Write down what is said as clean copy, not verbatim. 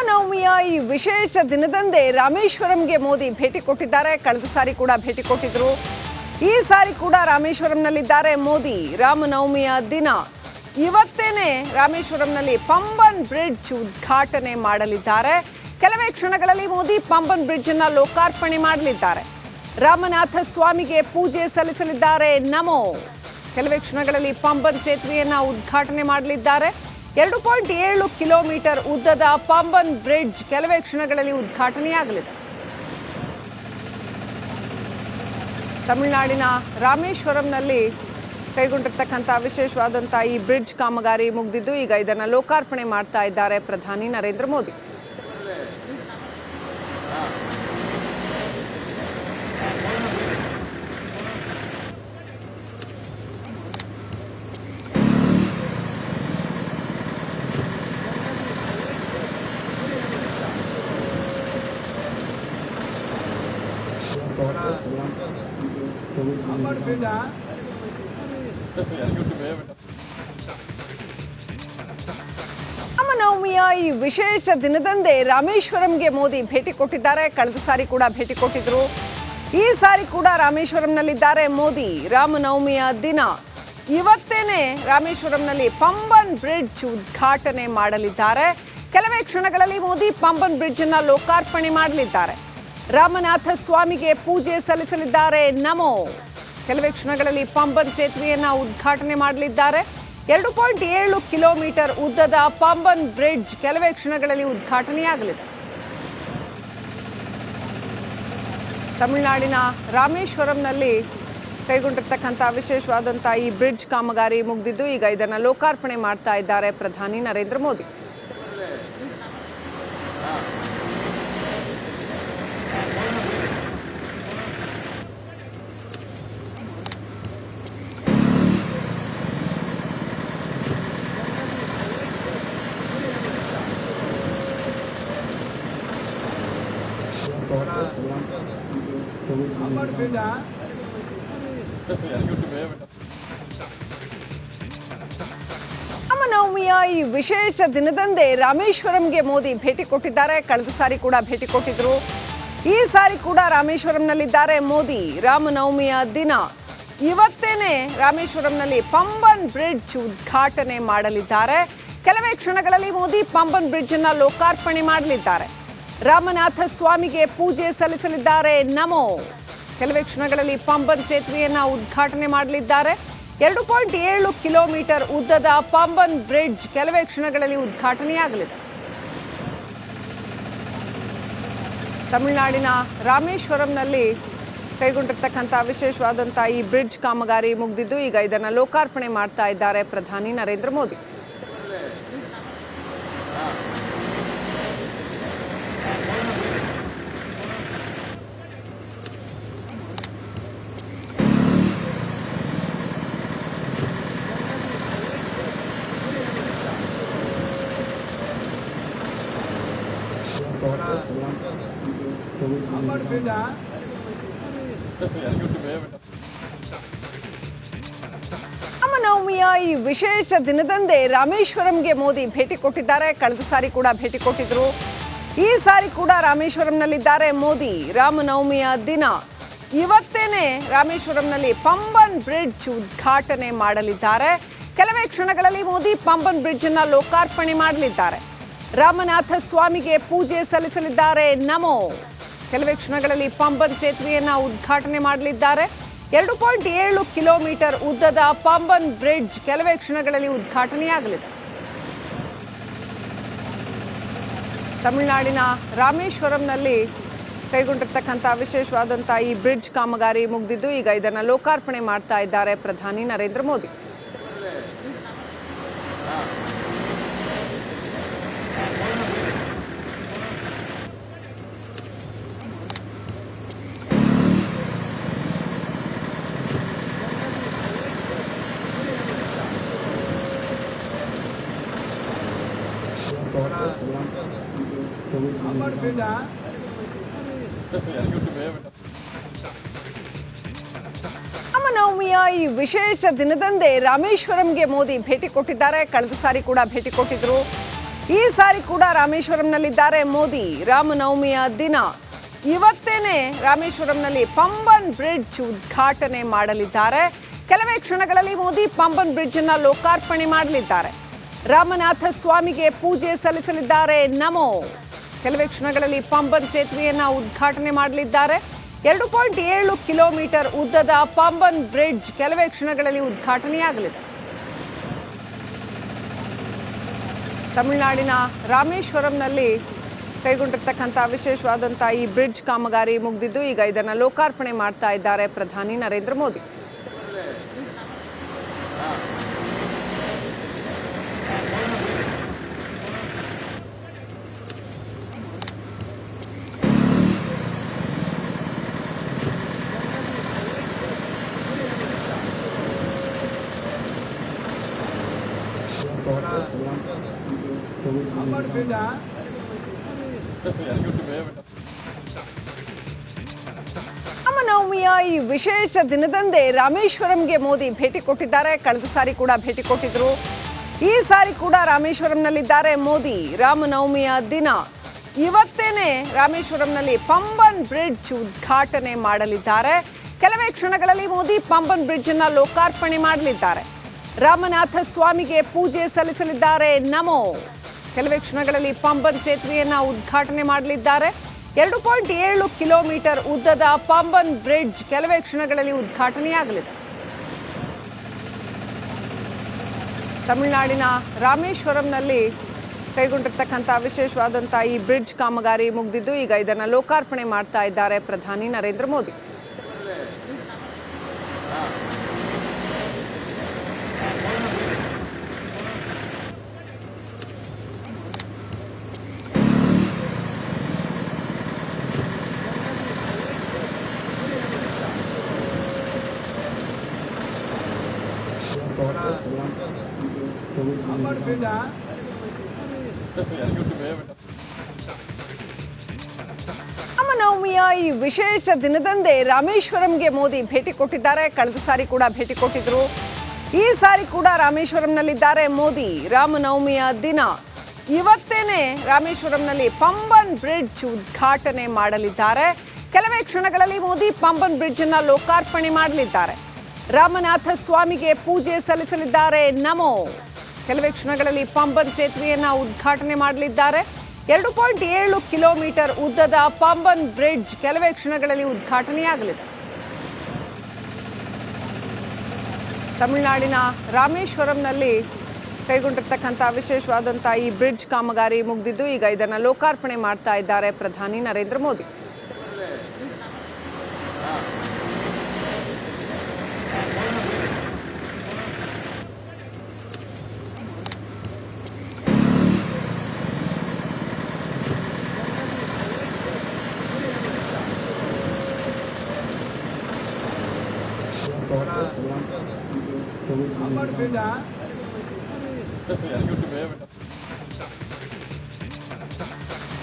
ರಾಮನವಮಿಯ ಈ ವಿಶೇಷ ದಿನದಂದೇ ರಾಮೇಶ್ವರಂಗೆ ಮೋದಿ ಭೇಟಿ ಕೊಟ್ಟಿದ್ದಾರೆ. ಕಳೆದ ಸಾರಿ ಕೂಡ ಭೇಟಿ ಕೊಟ್ಟಿದ್ರು. ಈ ಸಾರಿ ಕೂಡ ರಾಮೇಶ್ವರಂನಲ್ಲಿದ್ದಾರೆ ಮೋದಿ. ರಾಮನವಮಿಯ ದಿನ ಇವತ್ತೇನೆ ರಾಮೇಶ್ವರಂನಲ್ಲಿ ಪಂಬನ್ ಬ್ರಿಡ್ಜ್ ಉದ್ಘಾಟನೆ ಮಾಡಲಿದ್ದಾರೆ. ಕೆಲವೇ ಕ್ಷಣಗಳಲ್ಲಿ ಮೋದಿ ಪಂಬನ್ ಬ್ರಿಡ್ಜ್ ಅನ್ನು ಲೋಕಾರ್ಪಣೆ ಮಾಡಲಿದ್ದಾರೆ. ರಾಮನಾಥ ಸ್ವಾಮಿಗೆ ಪೂಜೆ ಸಲ್ಲಿಸಲಿದ್ದಾರೆ. ನಮೋ ಕೆಲವೇ ಕ್ಷಣಗಳಲ್ಲಿ ಪಂಬನ್ ಸೇತುವೆಯನ್ನು ಉದ್ಘಾಟನೆ ಮಾಡಲಿದ್ದಾರೆ. 2.7 ಕಿಲೋಮೀಟರ್ ಉದ್ದದ ಪಂಬನ್ ಬ್ರಿಡ್ಜ್ ಕೆಲವೇ ಕ್ಷಣಗಳಲ್ಲಿ ಉದ್ಘಾಟನೆಯಾಗಲಿದೆ. ತಮಿಳುನಾಡಿನ ರಾಮೇಶ್ವರಂನಲ್ಲಿ ಕೈಗೊಂಡಿರ್ತಕ್ಕಂಥ ವಿಶೇಷವಾದಂಥ ಈ ಬ್ರಿಡ್ಜ್ ಕಾಮಗಾರಿ ಮುಗಿದಿದ್ದು ಈಗ ಇದನ್ನು ಲೋಕಾರ್ಪಣೆ ಮಾಡ್ತಾ ಇದ್ದಾರೆ ಪ್ರಧಾನಿ ನರೇಂದ್ರ ಮೋದಿ. ರಾಮನವಮಿಯ ಈ ವಿಶೇಷ ದಿನದಂದೇ ರಾಮೇಶ್ವರಂಗೆ ಮೋದಿ ಭೇಟಿ ಕೊಟ್ಟಿದ್ದಾರೆ. ಕಳೆದ ಸಾರಿ ಕೂಡ ಭೇಟಿ ಕೊಟ್ಟಿದ್ರು. ಈ ಸಾರಿ ಕೂಡ ರಾಮೇಶ್ವರಂನಲ್ಲಿದ್ದಾರೆ ಮೋದಿ. ರಾಮನವಮಿಯ ದಿನ ಇವತ್ತೇನೆ ರಾಮೇಶ್ವರಂನಲ್ಲಿ ಪಂಬನ್ ಬ್ರಿಡ್ಜ್ ಉದ್ಘಾಟನೆ ಮಾಡಲಿದ್ದಾರೆ. ಕೆಲವೇ ಕ್ಷಣಗಳಲ್ಲಿ ಮೋದಿ ಪಂಬನ್ ಬ್ರಿಡ್ಜ್ ಅನ್ನು ಲೋಕಾರ್ಪಣೆ ಮಾಡಲಿದ್ದಾರೆ. ರಾಮನಾಥ ಸ್ವಾಮಿಗೆ ಪೂಜೆ ಸಲ್ಲಿಸಲಿದ್ದಾರೆ. ನಮೋ ಕೆಲವೇ ಕ್ಷಣಗಳಲ್ಲಿ ಪಂಬನ್ ಸೇತುವೆಯನ್ನು ಉದ್ಘಾಟನೆ ಮಾಡಲಿದ್ದಾರೆ. 2.7 ಕಿಲೋಮೀಟರ್ ಉದ್ದದ ಪಂಬನ್ ಬ್ರಿಡ್ಜ್ ಕೆಲವೇ ಕ್ಷಣಗಳಲ್ಲಿ ಉದ್ಘಾಟನೆಯಾಗಲಿದೆ. ತಮಿಳುನಾಡಿನ ರಾಮೇಶ್ವರಂನಲ್ಲಿ ಕೈಗೊಂಡಿರ್ತಕ್ಕಂಥ ವಿಶೇಷವಾದಂಥ ಈ ಬ್ರಿಡ್ಜ್ ಕಾಮಗಾರಿ ಮುಗಿದಿದ್ದು ಈಗ ಇದನ್ನು ಲೋಕಾರ್ಪಣೆ ಮಾಡ್ತಾ ಇದ್ದಾರೆ ಪ್ರಧಾನಿ ನರೇಂದ್ರ ಮೋದಿ. ರಾಮನವಮಿಯ ಈ ವಿಶೇಷ ದಿನದಂದೇ ರಾಮೇಶ್ವರಂಗೆ ಮೋದಿ ಭೇಟಿ ಕೊಟ್ಟಿದ್ದಾರೆ. ಕಳೆದ ಸಾರಿ ಕೂಡ ಭೇಟಿ ಕೊಟ್ಟಿದ್ರು. ಈ ಸಾರಿ ಕೂಡ ರಾಮೇಶ್ವರಂನಲ್ಲಿದ್ದಾರೆ ಮೋದಿ. ರಾಮನವಮಿಯ ದಿನ ಇವತ್ತೇನೆ ರಾಮೇಶ್ವರಂನಲ್ಲಿ ಪಂಬನ್ ಬ್ರಿಡ್ಜ್ ಉದ್ಘಾಟನೆ ಮಾಡಲಿದ್ದಾರೆ. ಕೆಲವೇ ಕ್ಷಣಗಳಲ್ಲಿ ಮೋದಿ ಪಂಬನ್ ಬ್ರಿಡ್ಜ್ ಅನ್ನು ಲೋಕಾರ್ಪಣೆ ಮಾಡಲಿದ್ದಾರೆ. ರಾಮನಾಥ ಸ್ವಾಮಿಗೆ ಪೂಜೆ ಸಲ್ಲಿಸಲಿದ್ದಾರೆ. ನಮೋ ಕೆಲವೇ ಕ್ಷಣಗಳಲ್ಲಿ ಪಂಬನ್ ಸೇತುವೆಯನ್ನು ಉದ್ಘಾಟನೆ ಮಾಡಲಿದ್ದಾರೆ. 2.7 ಕಿಲೋಮೀಟರ್ ಉದ್ದದ ಪಂಬನ್ ಬ್ರಿಡ್ಜ್ ಕೆಲವೇ ಕ್ಷಣಗಳಲ್ಲಿ ಉದ್ಘಾಟನೆಯಾಗಲಿದೆ. ತಮಿಳುನಾಡಿನ ರಾಮೇಶ್ವರಂನಲ್ಲಿ ಕೈಗೊಂಡಿರ್ತಕ್ಕಂಥ ವಿಶೇಷವಾದಂಥ ಈ ಬ್ರಿಡ್ಜ್ ಕಾಮಗಾರಿ ಮುಗಿದಿದ್ದು ಈಗ ಇದನ್ನು ಲೋಕಾರ್ಪಣೆ ಮಾಡ್ತಾ ಇದ್ದಾರೆ ಪ್ರಧಾನಿ ನರೇಂದ್ರ ಮೋದಿ. ರಾಮನವಮಿಯ ಈ ವಿಶೇಷ ದಿನದಂದೇ ರಾಮೇಶ್ವರಂಗೆ ಮೋದಿ ಭೇಟಿ ಕೊಟ್ಟಿದ್ದಾರೆ. ಕಳೆದ ಸಾರಿ ಕೂಡ ಭೇಟಿ ಕೊಟ್ಟಿದ್ರು. ಈ ಸಾರಿ ಕೂಡ ರಾಮೇಶ್ವರಂನಲ್ಲಿದ್ದಾರೆ ಮೋದಿ. ರಾಮನವಮಿಯ ದಿನ ಇವತ್ತೇನೆ ರಾಮೇಶ್ವರಂನಲ್ಲಿ ಪಂಬನ್ ಬ್ರಿಡ್ಜ್ ಉದ್ಘಾಟನೆ ಮಾಡಲಿದ್ದಾರೆ. ಕೆಲವೇ ಕ್ಷಣಗಳಲ್ಲಿ ಮೋದಿ ಪಂಬನ್ ಬ್ರಿಡ್ಜ್ ಅನ್ನು ಲೋಕಾರ್ಪಣೆ ಮಾಡಲಿದ್ದಾರೆ. ರಾಮನಾಥ ಸ್ವಾಮಿಗೆ ಪೂಜೆ ಸಲ್ಲಿಸಲಿದ್ದಾರೆ. ನಮೋ ಕೆಲವೇ ಕ್ಷಣಗಳಲ್ಲಿ ಪಂಬನ್ ಸೇತುವೆಯನ್ನು ಉದ್ಘಾಟನೆ ಮಾಡಲಿದ್ದಾರೆ. 2.7 ಕಿಲೋಮೀಟರ್ ಉದ್ದದ ಪಂಬನ್ ಬ್ರಿಡ್ಜ್ ಕೆಲವೇ ಕ್ಷಣಗಳಲ್ಲಿ ಉದ್ಘಾಟನೆಯಾಗಲಿದೆ. ತಮಿಳುನಾಡಿನ ರಾಮೇಶ್ವರಂನಲ್ಲಿ ಕೈಗೊಂಡಿರ್ತಕ್ಕಂಥ ವಿಶೇಷವಾದಂಥ ಈ ಬ್ರಿಡ್ಜ್ ಕಾಮಗಾರಿ ಮುಗಿದಿದ್ದು ಈಗ ಇದನ್ನು ಲೋಕಾರ್ಪಣೆ ಮಾಡ್ತಾ ಇದ್ದಾರೆ ಪ್ರಧಾನಿ ನರೇಂದ್ರ ಮೋದಿ. ರಾಮನವಮಿಯ ಈ ವಿಶೇಷ ದಿನದಂದೇ ರಾಮೇಶ್ವರಂಗೆ ಮೋದಿ ಭೇಟಿ ಕೊಟ್ಟಿದ್ದಾರೆ. ಕಳೆದ ಸಾರಿ ಕೂಡ ಭೇಟಿ ಕೊಟ್ಟಿದ್ರು. ಈ ಸಾರಿ ಕೂಡ ರಾಮೇಶ್ವರಂನಲ್ಲಿದ್ದಾರೆ ಮೋದಿ. ರಾಮನವಮಿಯ ದಿನ ಇವತ್ತೇನೆ ರಾಮೇಶ್ವರಂನಲ್ಲಿ ಪಂಬನ್ ಬ್ರಿಡ್ಜ್ ಉದ್ಘಾಟನೆ ಮಾಡಲಿದ್ದಾರೆ. ಕೆಲವೇ ಕ್ಷಣಗಳಲ್ಲಿ ಮೋದಿ ಪಂಬನ್ ಬ್ರಿಡ್ಜ್ ಅನ್ನ ಲೋಕಾರ್ಪಣೆ ಮಾಡಲಿದ್ದಾರೆ. ರಾಮನಾಥ ಸ್ವಾಮಿಗೆ ಪೂಜೆ ಸಲ್ಲಿಸಲಿದ್ದಾರೆ. ನಮೋ ಕೆಲವೇ ಕ್ಷಣಗಳಲ್ಲಿ ಪಂಬನ್ ಸೇತುವೆಯನ್ನ ಉದ್ಘಾಟನೆ ಮಾಡಲಿದ್ದಾರೆ. 2.7 ಕಿಲೋಮೀಟರ್ ಉದ್ದದ ಪಂಬನ್ ಬ್ರಿಡ್ಜ್ ಕೆಲವೇ ಕ್ಷಣಗಳಲ್ಲಿ ಉದ್ಘಾಟನೆಯಾಗಲಿದೆ. ತಮಿಳುನಾಡಿನ ರಾಮೇಶ್ವರಂನಲ್ಲಿ ಕೈಗೊಂಡಿರ್ತಕ್ಕಂಥ ವಿಶೇಷವಾದಂಥ ಈ ಬ್ರಿಡ್ಜ್ ಕಾಮಗಾರಿ ಮುಗಿದಿದ್ದು ಈಗ ಇದನ್ನು ಲೋಕಾರ್ಪಣೆ ಮಾಡ್ತಾ ಇದ್ದಾರೆ ಪ್ರಧಾನಿ ನರೇಂದ್ರ ಮೋದಿ. ರಾಮನವಮಿಯ ಈ ವಿಶೇಷ ದಿನದಂದೇ ರಾಮೇಶ್ವರಂಗೆ ಮೋದಿ ಭೇಟಿ ಕೊಟ್ಟಿದ್ದಾರೆ. ಕಳೆದ ಸಾರಿ ಕೂಡ ಭೇಟಿ ಕೊಟ್ಟಿದ್ರು. ಈ ಸಾರಿ ಕೂಡ ರಾಮೇಶ್ವರಂನಲ್ಲಿದ್ದಾರೆ ಮೋದಿ. ರಾಮನವಮಿಯ ದಿನ ಇವತ್ತೇನೆ ರಾಮೇಶ್ವರಂನಲ್ಲಿ ಪಂಬನ್ ಬ್ರಿಡ್ಜ್ ಉದ್ಘಾಟನೆ ಮಾಡಲಿದ್ದಾರೆ. ಕೆಲವೇ ಕ್ಷಣಗಳಲ್ಲಿ ಮೋದಿ ಪಂಬನ್ ಬ್ರಿಡ್ಜ್ ಅನ್ನ ಲೋಕಾರ್ಪಣೆ ಮಾಡಲಿದ್ದಾರೆ. ರಾಮನಾಥ ಸ್ವಾಮಿಗೆ ಪೂಜೆ ಸಲ್ಲಿಸಲಿದ್ದಾರೆ. ನಮೋ ಕೆಲವೇ ಕ್ಷಣಗಳಲ್ಲಿ ಪಂಬನ್ ಸೇತುವೆಯನ್ನ ಉದ್ಘಾಟನೆ ಮಾಡಲಿದ್ದಾರೆ. 2.7 ಕಿಲೋಮೀಟರ್ ಉದ್ದದ ಪಂಬನ್ ಬ್ರಿಡ್ಜ್ ಕೆಲವೇ ಕ್ಷಣಗಳಲ್ಲಿ ಉದ್ಘಾಟನೆಯಾಗಲಿದೆ. ತಮಿಳುನಾಡಿನ ರಾಮೇಶ್ವರಂನಲ್ಲಿ ಕೈಗೊಂಡಿರ್ತಕ್ಕಂಥ ವಿಶೇಷವಾದಂಥ ಈ ಬ್ರಿಡ್ಜ್ ಕಾಮಗಾರಿ ಮುಗಿದಿದ್ದು ಈಗ ಇದನ್ನು ಲೋಕಾರ್ಪಣೆ ಮಾಡ್ತಾ ಇದ್ದಾರೆ ಪ್ರಧಾನಿ ನರೇಂದ್ರ ಮೋದಿ. ರಾಮನವಮಿಯ ಈ ವಿಶೇಷ ದಿನದಂದೇ ರಾಮೇಶ್ವರಂಗೆ ಮೋದಿ ಭೇಟಿ ಕೊಟ್ಟಿದ್ದಾರೆ. ಕಳೆದ ಸಾರಿ ಕೂಡ ಭೇಟಿ ಕೊಟ್ಟಿದ್ರು. ಈ ಸಾರಿ ಕೂಡ ರಾಮೇಶ್ವರಂನಲ್ಲಿದ್ದಾರೆ ಮೋದಿ. ರಾಮನವಮಿಯ ದಿನ ಇವತ್ತೇನೆ ರಾಮೇಶ್ವರಂನಲ್ಲಿ ಪಂಬನ್ ಬ್ರಿಡ್ಜ್ ಉದ್ಘಾಟನೆ ಮಾಡಲಿದ್ದಾರೆ. ಕೆಲವೇ ಕ್ಷಣಗಳಲ್ಲಿ ಮೋದಿ ಪಂಬನ್ ಬ್ರಿಡ್ಜ್ ಅನ್ನ ಲೋಕಾರ್ಪಣೆ ಮಾಡಲಿದ್ದಾರೆ. ರಾಮನಾಥ ಸ್ವಾಮಿಗೆ ಪೂಜೆ ಸಲ್ಲಿಸಲಿದ್ದಾರೆ. ನಮೋ ಕೆಲವೇ ಕ್ಷಣಗಳಲ್ಲಿ ಪಂಬನ್ ಸೇತುವೆಯನ್ನ ಉದ್ಘಾಟನೆ ಮಾಡಲಿದ್ದಾರೆ. 2.7 ಕಿಲೋಮೀಟರ್ ಉದ್ದದ ಪಂಬನ್ ಬ್ರಿಡ್ಜ್ ಕೆಲವೇ ಕ್ಷಣಗಳಲ್ಲಿ ಉದ್ಘಾಟನೆಯಾಗಲಿದೆ. ತಮಿಳುನಾಡಿನ ರಾಮೇಶ್ವರಂನಲ್ಲಿ ಕೈಗೊಂಡಿರ್ತಕ್ಕಂಥ ವಿಶೇಷವಾದಂಥ ಈ ಬ್ರಿಡ್ಜ್ ಕಾಮಗಾರಿ ಮುಗಿದಿದ್ದು ಈಗ ಇದನ್ನು ಲೋಕಾರ್ಪಣೆ ಮಾಡ್ತಾ ಇದ್ದಾರೆ ಪ್ರಧಾನಿ ನರೇಂದ್ರ ಮೋದಿ.